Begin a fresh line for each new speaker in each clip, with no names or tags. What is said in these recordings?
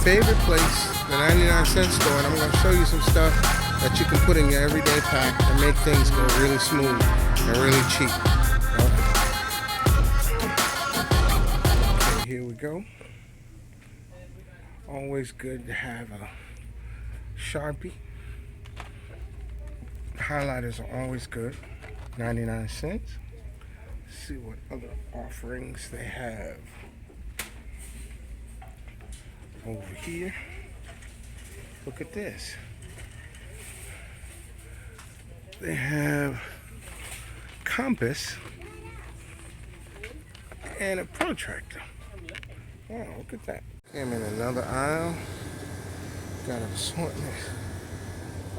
favorite place, the 99-cent store, and I'm going to show you some stuff that you can put in your everyday pack and make things go really smooth and really cheap. Okay, here we go. Always good to have a Sharpie. Highlighters are always good. 99 cents. Let's see what other offerings they have over here. Look at this. They have compass and a protractor. Wow, look at that. Came in another aisle. Got an assortment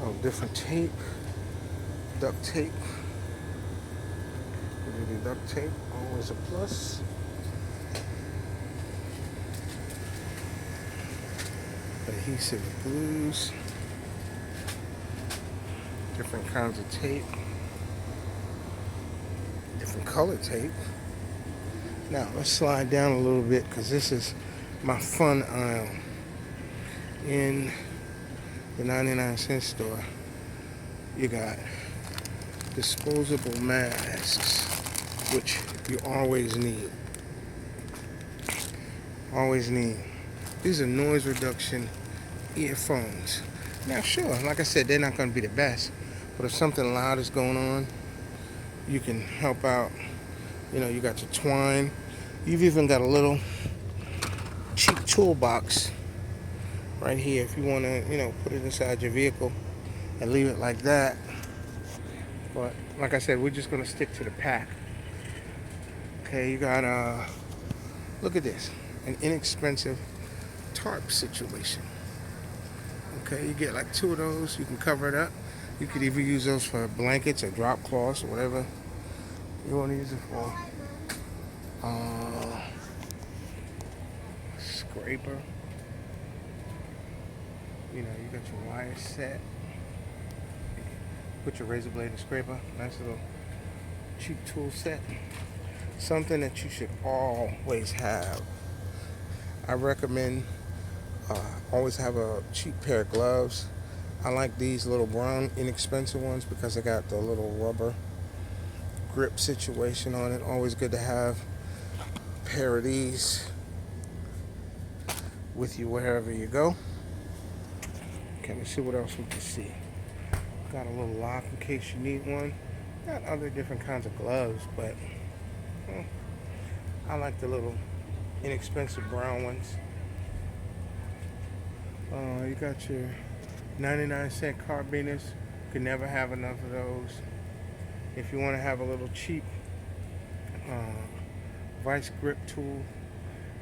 of different tape, duct tape. Duct tape, always a plus. Adhesive glues. Different kinds of tape. Different color tape. Now let's slide down a little bit because this is my fun aisle in the 99-cent store. You got disposable masks, which you always need. Always need. These are noise reduction earphones. Now sure, like I said, they're not going to be the best, but if something loud is going on, you can help out. You know, you got your twine. You've even got a little cheap toolbox right here if you want to, you know, put it inside your vehicle and leave it like that. But like I said, we're just going to stick to the pack. Okay, you got look at this, an inexpensive tarp situation. Okay, you get like 2 of those, you can cover it up. You could either use those for blankets or drop cloths or whatever you want to use it for. Scraper. You know, you got your wire set. Put your razor blade and scraper. Nice little cheap tool set. Something that you should always have. I recommend always have a cheap pair of gloves. I like these little brown inexpensive ones because they got the little rubber grip situation on it. Always good to have a pair of these with you wherever you go. Okay, let's see what else we can see. Got a little lock in case you need one. Got other different kinds of gloves, but I like the little inexpensive brown ones. You got your 99-cent carabiners. Could never have enough of those. If you want to have a little cheap vice grip tool,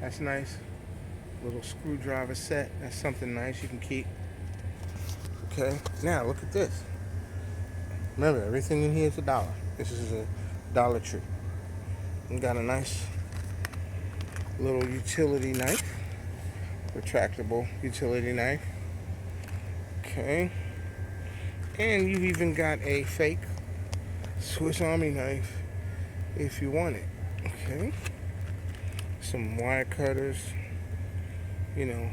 that's nice. Little screwdriver set, that's something nice you can keep. Okay, now look at this. Remember, everything in here is $1. This is a Dollar Tree. We got a nice little utility knife, retractable utility knife. Okay, and you've even got a fake Swiss Army knife if you want it. Okay, some wire cutters, you know,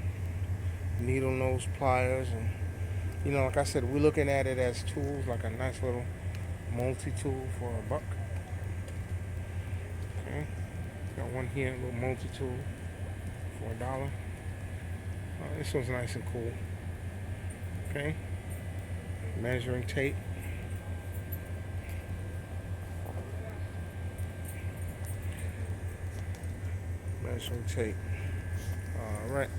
needle nose pliers, and you know, like I said, we're looking at it as tools, like a nice little multi-tool for $1. Okay, got one here, a little multi-tool for $1. This one's nice and cool. Okay, measuring tape. Measuring tape. All right.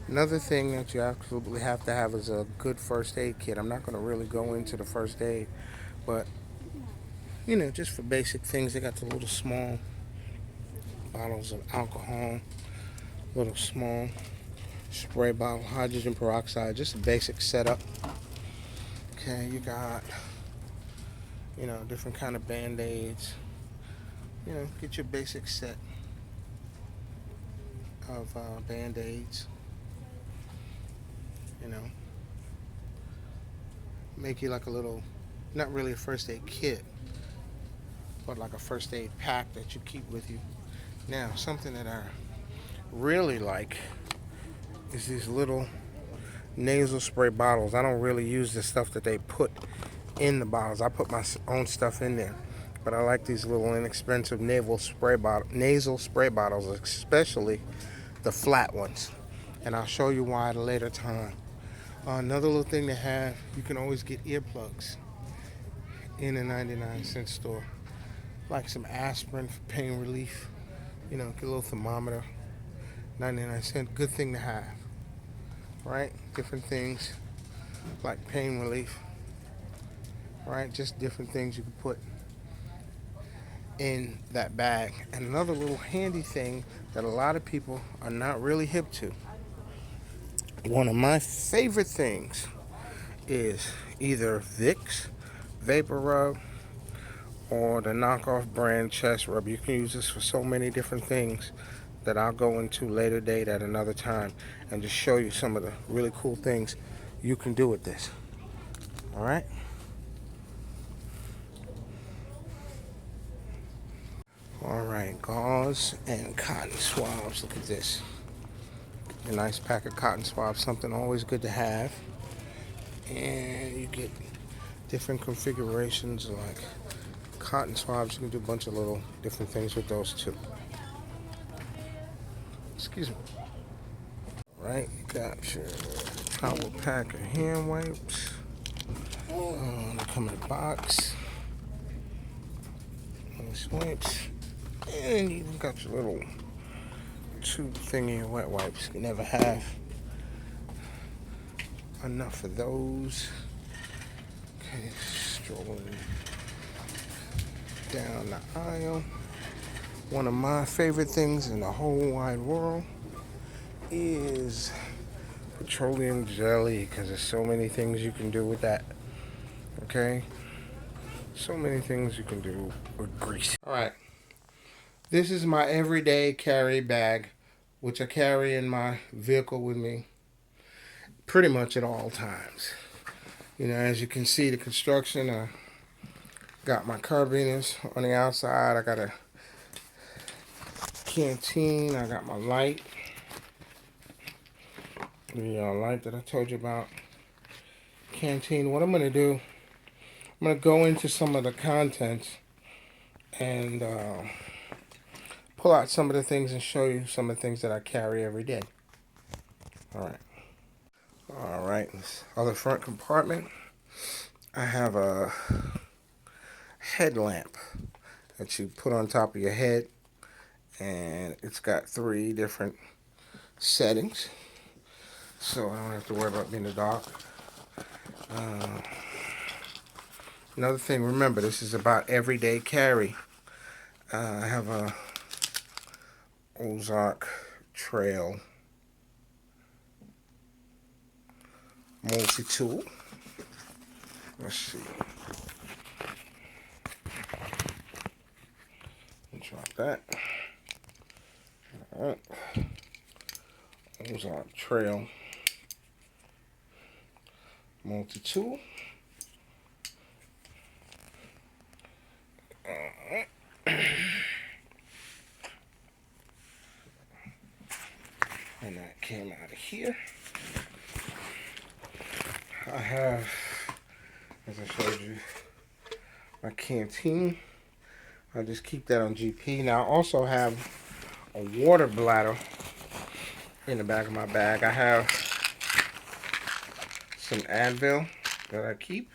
Another thing that you absolutely have to have is a good first aid kit. I'm not going to really go into the first aid, but you know, just for basic things, they got the little small bottles of alcohol, little small spray bottle, hydrogen peroxide, just a basic setup. Okay, you got, you know, different kind of band-aids. You know, get your basic set of band-aids. You know, make you like a little, not really a first aid kit, but like a first aid pack that you keep with you. Now, something that I really like is these little nasal spray bottles. I don't really use the stuff that they put in the bottles. I put my own stuff in there. But I like these little inexpensive nasal spray bottles, especially the flat ones. And I'll show you why at a later time. Another little thing to have, you can always get earplugs in a 99-cent store. Like some aspirin for pain relief. You know, get a little thermometer. 99 cent, good thing to have. Right? Different things like pain relief. Right? Just different things you can put in that bag. And another little handy thing that a lot of people are not really hip to. One of my favorite things is either Vicks Vapor Rub or the knockoff brand Chest Rub. You can use this for so many different things that I'll go into later date at another time and just show you some of the really cool things you can do with this. All right? All right, gauze and cotton swabs. Look at this. A nice pack of cotton swabs, something always good to have. And you get different configurations like cotton swabs. You can do a bunch of little different things with those too. Excuse me. All right, you got your travel pack of hand wipes. They come in a box. Nice wipes. And you even got your little tube thingy wet wipes. You never have enough of those. Okay, strolling down the aisle. One of my favorite things in the whole wide world is petroleum jelly, because there's so many things you can do with that. Okay? So many things you can do with grease. Alright. This is my everyday carry bag, which I carry in my vehicle with me pretty much at all times. You know, as you can see, the construction, I got my carabiners on the outside. I got a canteen. I got my light. The light that I told you about. Canteen. What I'm going to do, I'm going to go into some of the contents and pull out some of the things and show you some of the things that I carry every day. Alright. Alright. This other front compartment, I have a headlamp that you put on top of your head, and it's got 3 different settings, so I don't have to worry about being in the dark. Another thing, remember, this is about everyday carry. I have a Ozark Trail multi-tool. Let's see. Drop that. Alright. Ozark Trail multi-tool. And that came out of here. I have, as I showed you, my canteen. I just keep that on GP. Now I also have a water bladder in the back of my bag. I have some Advil that I keep.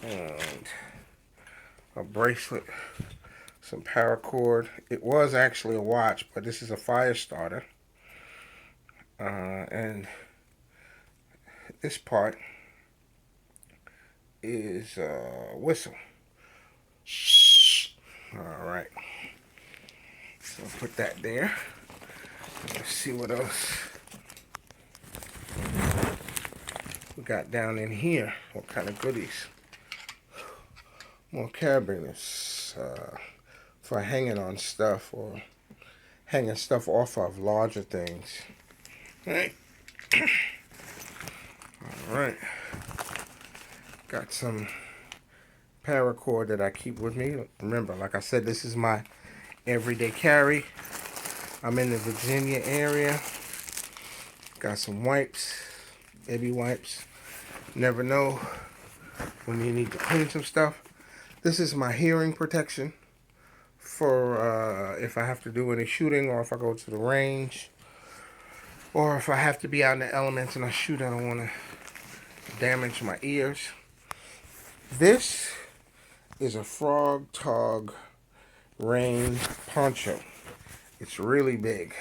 And a bracelet, some paracord. It was actually a watch, but this is a fire starter. And this part is a whistle. Alright. So I'll put that there. Let's see what else we got down in here. What kind of goodies? More carabiners for hanging on stuff or hanging stuff off of larger things. Alright. Alright. Got some paracord that I keep with me. Remember, like I said, this is my everyday carry. I'm in the Virginia area. Got some wipes, baby wipes. Never know when you need to clean some stuff. This is my hearing protection for if I have to do any shooting, or if I go to the range, or if I have to be out in the elements and I shoot. I don't want to damage my ears. This is a Frog Tog rain poncho. It's really big,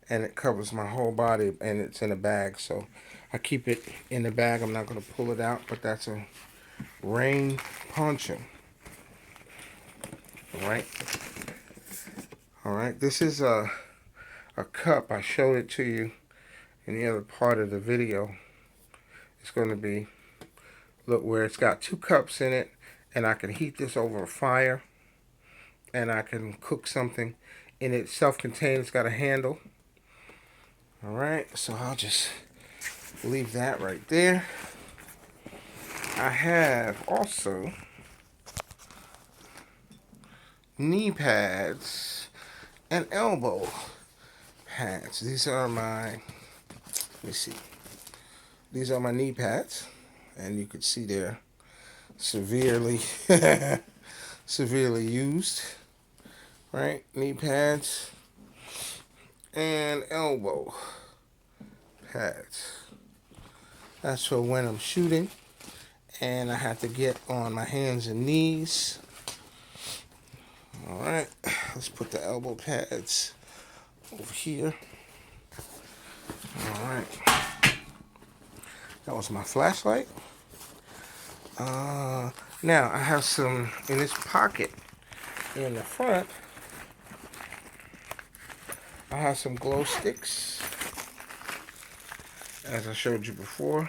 and it covers my whole body, and it's in a bag, so I keep it in the bag. I'm not going to pull it out, but that's a rain poncho. All right, this is a cup. I showed it to you in the other part of the video. It's going to be, look, where it's got 2 cups in it, and I can heat this over a fire, and I can cook something. And it's self-contained. It's got a handle. All right, so I'll just leave that right there. I have also knee pads and elbow pads. These are my, let me see. These are my knee pads, and you can see they're severely severely used. Right, knee pads and elbow pads. That's for when I'm shooting and I have to get on my hands and knees. All right, let's put the elbow pads over here. All right, that was my flashlight. Now I have some in this pocket in the front. I have some glow sticks, as I showed you before.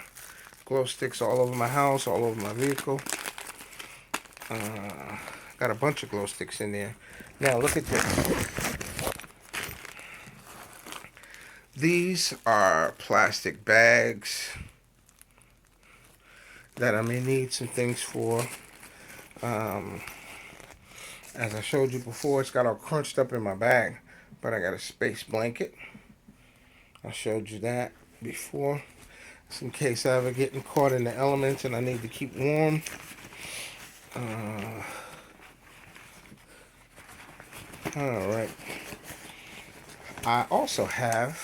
Glow sticks all over my house, all over my vehicle. Got a bunch of glow sticks in there. Now look at this. These are plastic bags that I may need some things for. As I showed you before, it's got all crunched up in my bag, but I got a space blanket. I showed you that before. Just in case I ever get caught in the elements and I need to keep warm. Alright. I also have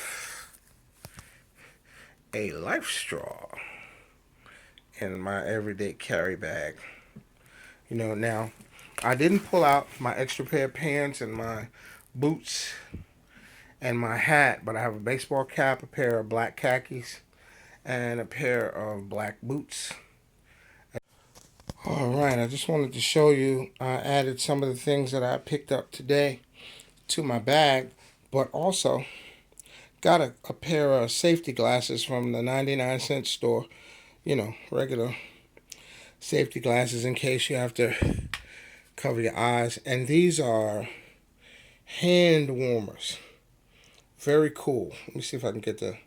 a life straw in my everyday carry bag. You know, now, I didn't pull out my extra pair of pants and my boots and my hat, but I have a baseball cap, a pair of black khakis, and a pair of black boots. Alright, I just wanted to show you, I added some of the things that I picked up today to my bag, but also got a pair of safety glasses from the 99-cent store. You know, regular safety glasses in case you have to cover your eyes. And these are hand warmers. Very cool. Let me see if I can get the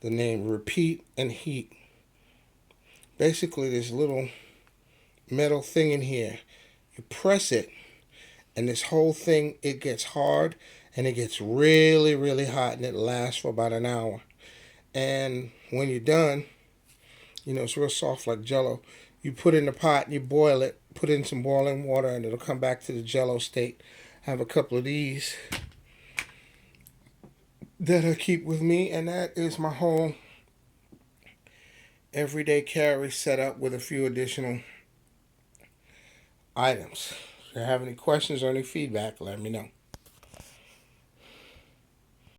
name. Repeat and heat. Basically, this little metal thing in here. You press it, and this whole thing, it gets hard, and it gets really, really hot, and it lasts for about an hour. And when you're done, you know, it's real soft like Jell-O. You put it in the pot, and you boil it, put in some boiling water, and it'll come back to the Jell-O state. I have a couple of these that I keep with me, and that is my whole everyday carry set up with a few additional items. If you have any questions or any feedback, let me know.